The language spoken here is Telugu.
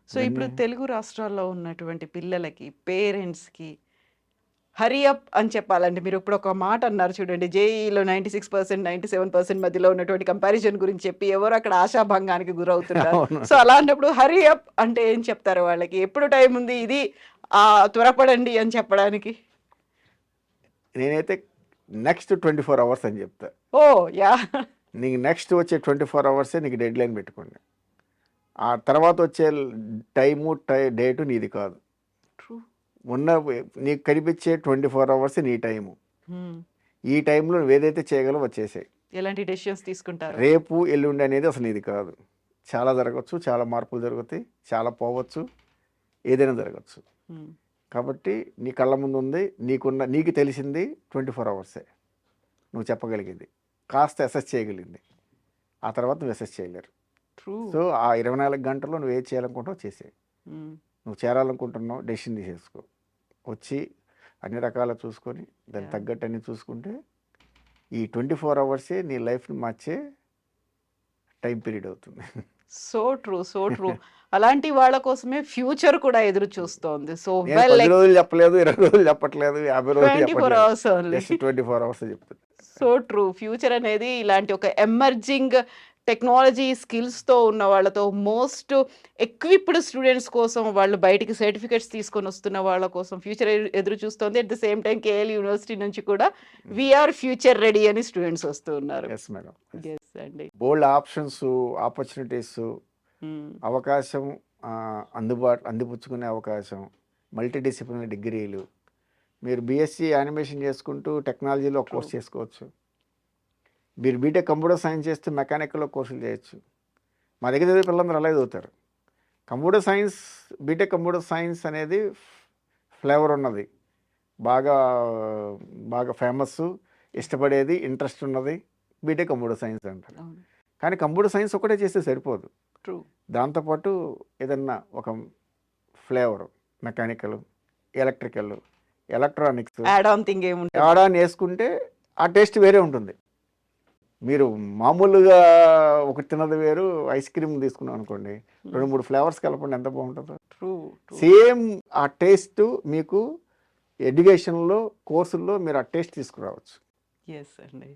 సో ఇప్పుడు తెలుగు రాష్ట్రాల్లో ఉన్నటువంటి పిల్లలకి, పేరెంట్స్‌కి హరీ అప్ అని చెప్పాలంటే మీరు ఇప్పుడు ఒక మాట అన్నారు చూడండి. జేఈఈలో 96%, 97% మధ్యలో ఉన్నటువంటి కంపారిజన్ గురించి చెప్పి ఎవరో అక్కడ ఆశాభంగానికి గురవుతున్నారు. అవును. సో అలాంటప్పుడు హరీ అప్ అంటే ఏం చెప్తారు వాళ్ళకి? ఎప్పుడు టైం ఉంది ఇది త్వరపడండి అని చెప్పడానికి? నేనైతే నెక్స్ట్ 24 అవర్స్ అని చెప్తా. ఓహ్! యాహ్! నీకు నెక్స్ట్ వచ్చే 24 అవర్సే నీకు డెడ్ లైన్ పెట్టుకోండి. ఆ తర్వాత వచ్చే టైము డేటు నీది కాదు. ట్రూ. ఉన్న నీకు కనిపించే 24 అవర్స్ నీ టైము. హ్మ్. ఈ టైంలో నువ్వు ఏదైతే చేయగలవో వచ్చేసాయి. ఎలాంటి డెసిషన్స్ తీసుకుంటారు? రేపు ఎల్లుండి అనేది అసలు నీది కాదు. చాలా జరగచ్చు, చాలా మార్పులు జరుగుతాయి, చాలా పోవచ్చు, ఏదైనా జరగచ్చు. హ్మ్. కాబట్టి నీ కళ్ళ ముందు ఉంది, నీకు తెలిసింది 24 అవర్సే నువ్వు చెప్పగలిగింది, కాస్త అసెస్ చేయగలిగింది. ఆ తర్వాత నువ్వు అసెస్ చేయలేరు. ట్రూ. సో ఆ 24 గంటల్లో నువ్వు ఏది చేయాలనుకుంటావు చేసే. హ్మ్. నువ్వు చేరాలనుకుంటున్నావు డెసిషన్ తీసేసుకో. వచ్చి అన్ని రకాల చూసుకొని దానికి యాహ్! తగ్గట్టు అన్ని చూసుకుంటే ఈ 24 అవర్సే నీ లైఫ్ని మార్చే టైం పీరియడ్ అవుతుంది. So true. So true. అలాంటి వాళ్ళ కోసమే ఫ్యూచర్ కూడా ఎదురు చూస్తోంది. సో నేను వెల్ 10 రోజులు చెప్పలేదు, 20 రోజులు చెప్పట్లేదు, 50 రోజులు 24 చెప్పట్లేదు. Hours only. జస్ట్ 24 అవర్స్ చెప్తుంది. So true. ఫ్యూచర్ అనేది ఇలాంటి ఒక ఎమర్జింగ్ టెక్నాలజీ స్కిల్స్‌తో ఉన్న వాళ్ళతో మోస్ట్ ఎక్విప్డ్ స్టూడెంట్స్ కోసం వాళ్ళు బయటికి సర్టిఫికేట్స్ తీసుకొని వస్తున్న వాళ్ళ కోసం ఫ్యూచర్ ఎదురు చూస్తోంది. At the same time KL university నుంచి కూడా వీఆర్ ఫ్యూచర్ రెడీ అని స్టూడెంట్స్ వస్తూ ఉన్నారు. Yes madam. యెస్ అండి. బోల్డ్ ఆప్షన్స్, ఆపర్చునిటీస్, హ్మ్. అవకాశం, అందిపుచ్చుకునే అవకాశం, మల్టీ డిసిప్లినరీ డిగ్రీలు. మీరు బీఎస్సీ యానిమేషన్ చేసుకుంటూ టెక్నాలజీలో ఒక కోర్స్ చేసుకోవచ్చు. మీరు బీటెక్ కంప్యూటర్ సైన్స్ చేస్తూ మెకానికల్లో కోర్సులు చేయొచ్చు. మా దగ్గర చదివే పిల్లలందరూ అలాగే చదువుతారు. Computer science, BTech computer science అనేది ఫ్లేవర్ ఉన్నది, బాగా బాగా ఫేమస్, ఇష్టపడేది, ఇంట్రెస్ట్ ఉన్నది బీటెక్ కంప్యూటర్ సైన్స్ అంటారు. అవును. కానీ కంప్యూటర్ సైన్స్ ఒకటే చేస్తే సరిపోదు. ట్రూ. దాంతోపాటు ఏదన్నా ఒక flavour, mechanical, electrical, electronics add on thing ఏముంటుంది? యాడ్ ఆన్ వేసుకుంటే ఆ టేస్ట్ వేరే ఉంటుంది. మీరు మామూలుగా ఒకటి తిన్నది వేరు, ఐస్ క్రీమ్ తీసుకున్నాం అనుకోండి, 2-3 ఫ్లేవర్స్ కలపండి, ఎంత బాగుంటుందో. ట్రూ. ట్రూ. సేమ్ ఆ టేస్ట్ మీకు ఎడ్యుకేషన్లో, కోర్సుల్లో మీరు ఆ టేస్ట్ తీసుకురావచ్చు. యెస్ అండి.